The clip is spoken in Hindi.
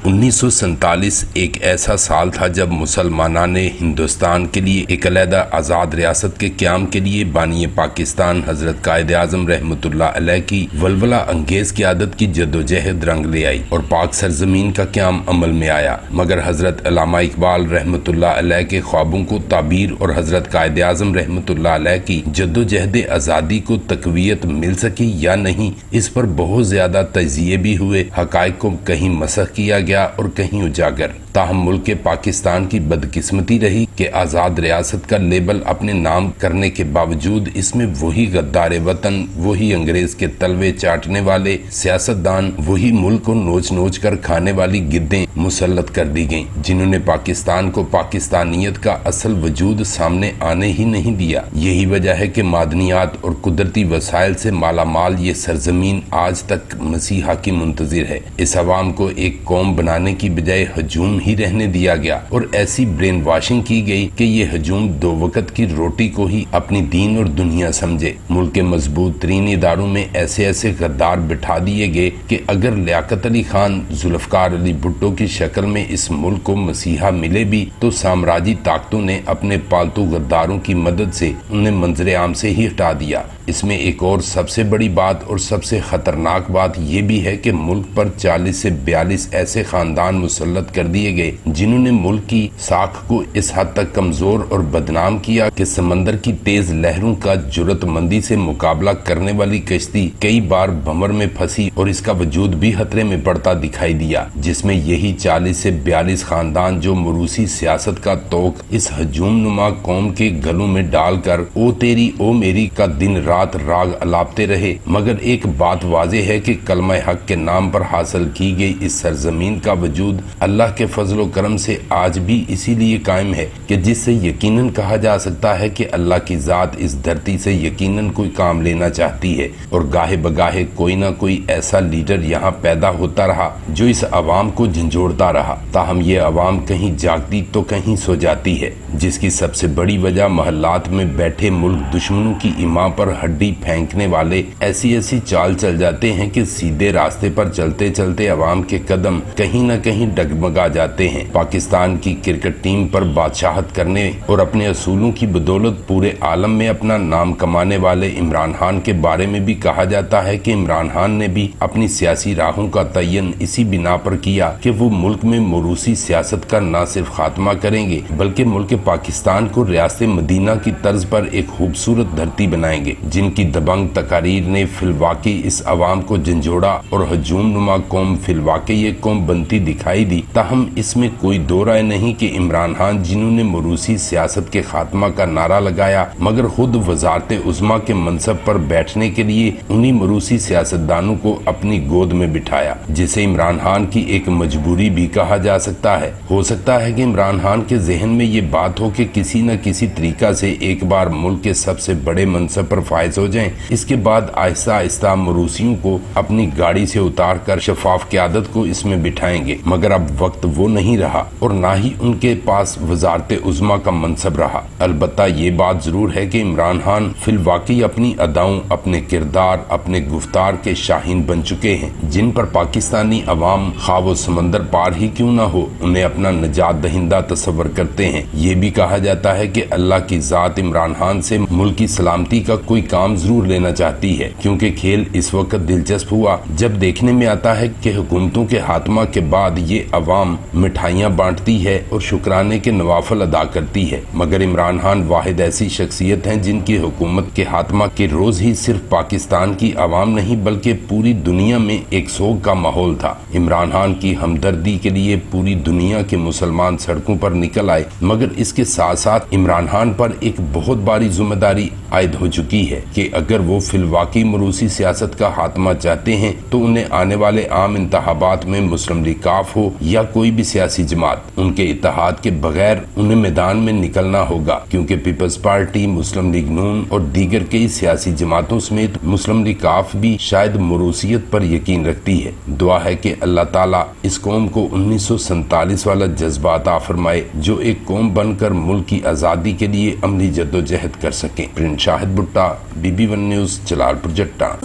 1947 एक ऐसा साल था जब मुसलमाना ने हिंदुस्तान के लिए एक अलहदा आज़ाद रियासत के क़याम के लिए बानी पाकिस्तान हजरत कायद आज़म रहमतुल्लाह अलैह की वलवला अंगेज क़यादत की जद्दोजहद रंग ले आई और पाक सरजमीन का क़याम अमल में आया। मगर हजरत अल्लामा इकबाल रहमतुल्लाह अलैह के ख्वाबों को ताबीर और हजरत कायद आज़म रहमतुल्लाह अलैह की जद्दोजहद आज़ादी को तक़वियत मिल सकी या नहीं, इस पर बहुत ज़्यादा तजिए भी हुए। हक़ाइक़ को कहीं मसख किया गया और कहीं उजागर। ताहम मुल्क के पाकिस्तान की बदकिस्मती रही कि आज़ाद रियासत का लेबल अपने नाम करने के बावजूद इसमें वही गद्दार वतन, वही अंग्रेज के तलवे चाटने वाले सियासतदान, वही मुल्क को नोच नोच कर खाने वाली गिद्दें मुसल्लत कर दी गईं, जिन्होंने पाकिस्तान को पाकिस्तानियत का असल वजूद सामने आने ही नहीं दिया। यही वजह है कि मादनियात और कुदरती वसाइल से मालामाल ये सरजमीन आज तक मसीहा की मुंतजिर है। इस अवाम को एक कौम बनाने की बजाय हजूम ही रहने दिया गया और ऐसी ब्रेन वॉशिंग की गई कि ये हजूम दो वक्त की रोटी को ही अपनी दीन और दुनिया समझे। मुल्क के मजबूत तरीन इदारों में ऐसे ऐसे गद्दार बिठा दिए गए कि अगर लियाकत अली खान जुल्फकार अली भुट्टो की शक्ल में इस मुल्क को मसीहा मिले भी तो साम्राज्यी ताकतों ने अपने पालतू गद्दारों की मदद से उन्हें मंजरे आम से ही हटा दिया। इसमें एक और सबसे बड़ी बात और सबसे खतरनाक बात यह भी है कि मुल्क पर 40 से 42 ऐसे खानदान मुसल्लत कर दिए गए जिन्होंने मुल्क की साख को इस हद तक कमजोर और बदनाम किया कि समंदर की तेज लहरों का जुर्रतमंदी से मुकाबला करने वाली कश्ती कई बार भंवर में फंसी और इसका वजूद भी खतरे में पड़ता दिखाई दिया, जिसमें यही 40 से 42 खानदान जो मरूसी सियासत का तोक इस हजूम नुमा कौम के गलों में डालकर ओ तेरी ओ मेरी का दिन रात राग अलापते रहे। मगर एक बात वाज़ेह है कि कलमा हक के नाम पर हासिल की गई इस सरजमीन का वजूद अल्लाह के फजलो करम से आज भी इसीलिए कायम है कि जिससे यकीनन कहा जा सकता है कि अल्लाह की ज़ात इस धरती से यकीनन कोई काम लेना चाहती है और गाहे बगाहे कोई ना कोई ऐसा लीडर यहाँ पैदा होता रहा जो इस अवाम को झंझोड़ता रहा। ताहम ये अवाम कहीं जागती तो कहीं सो जाती है, जिसकी सबसे बड़ी वजह महल्लात में बैठे मुल्क दुश्मनों की इमा पर हड्डी फेंकने वाले ऐसी ऐसी चाल चल जाते हैं कि सीधे रास्ते पर चलते चलते अवाम के कदम कहीं न कहीं डगमगा जाते हैं। पाकिस्तान की क्रिकेट टीम पर बादशाहत करने और अपने असूलों की बदौलत पूरे आलम में अपना नाम कमाने वाले इमरान खान के बारे में भी कहा जाता है कि इमरान खान ने भी अपनी सियासी राहों का तयन इसी बिना पर किया कि वो मुल्क में मरूसी सियासत का न सिर्फ खात्मा करेंगे बल्कि मुल्क पाकिस्तान को रियासत मदीना की तर्ज पर एक खूबसूरत धरती बनाएंगे, जिनकी दबंग तकारीर ने फिलवाकी इस अवाम को झंझोड़ा और हजूम नुमा कौम फिलवाकी ये कौम बनती दिखाई दी। ताहम इसमें कोई दो राय नहीं कि इमरान खान जिन्होंने मरूसी सियासत के खात्मा का नारा लगाया मगर खुद वजारत उज़्मा के मनसब पर बैठने के लिए उन्हीं मरूसी सियासतदानों को अपनी गोद में बिठाया, जिसे इमरान खान की एक मजबूरी भी कहा जा सकता है। हो सकता है कि इमरान खान के जहन में ये बात हो कि किसी न किसी तरीका से एक बार मुल्क के सबसे बड़े मनसब पर फायज हो जाएं, इसके बाद आहिस्ता आहिस्ता मरूसियों को अपनी गाड़ी से उतार कर शफाफ क़यादत को इसमें बिठाएंगे। मगर अब वक्त वो नहीं रहा और ना ही उनके पास वजारत उज़्मा का मनसब रहा। अलबत्ता ये बात जरूर है कि इमरान खान फिलवाकी अपनी अदाओं, अपने किरदार, अपने गुफ्तार के शाहीन बन चुके हैं, जिन पर पाकिस्तानी अवाम ख्वाब समंदर पार ही क्यों ना हो उन्हें अपना निजात दहिंदा तस्वर करते हैं। ये भी कहा जाता है कि अल्लाह की ज़ात इमरान खान से मुल्क की सलामती का कोई काम जरूर लेना चाहती है, क्योंकि खेल इस वक्त दिलचस्प हुआ जब देखने में आता है कि हुकूमतों के हाथमा के बाद ये अवाम मिठाइयाँ बांटती है और शुक्राने के नवाफल अदा करती है। मगर इमरान खान वाहिद ऐसी शख्सियत हैं जिनकी हुकूमत के हाथमा के रोज ही सिर्फ पाकिस्तान की अवाम नहीं बल्कि पूरी दुनिया में एक सोग का माहौल था। इमरान खान की हमदर्दी के लिए पूरी दुनिया के मुसलमान सड़कों पर निकल आए, मगर इसके साथ साथ इमरान खान पर एक बहुत बड़ी जिम्मेदारी आयद हो चुकी है कि अगर वो फिलवाकी मरूसी सियासत का खात्मा चाहते हैं तो उन्हें आने वाले आम इंतखाबात में मुस्लिम लीग काफ हो या कोई भी भी सियासी जमात, उनके इत्तेहाद के बगैर उन्हें मैदान में निकलना होगा, क्योंकि पीपल्स पार्टी, मुस्लिम लीग नून और दीगर कई सियासी जमातों समेत मुस्लिम लीग काफ भी शायद मरूसियत पर यकीन रखती है। दुआ है कि अल्लाह ताला इस कौम को 1947 वाला जज्बा अता फरमाए, जो एक कौम बनकर मुल्क की आज़ादी के लिए अमली जद्दोजहद कर सके। प्रिंस शाहिद भुट्टा, BB1 न्यूज़, जलालपुर जट्टा।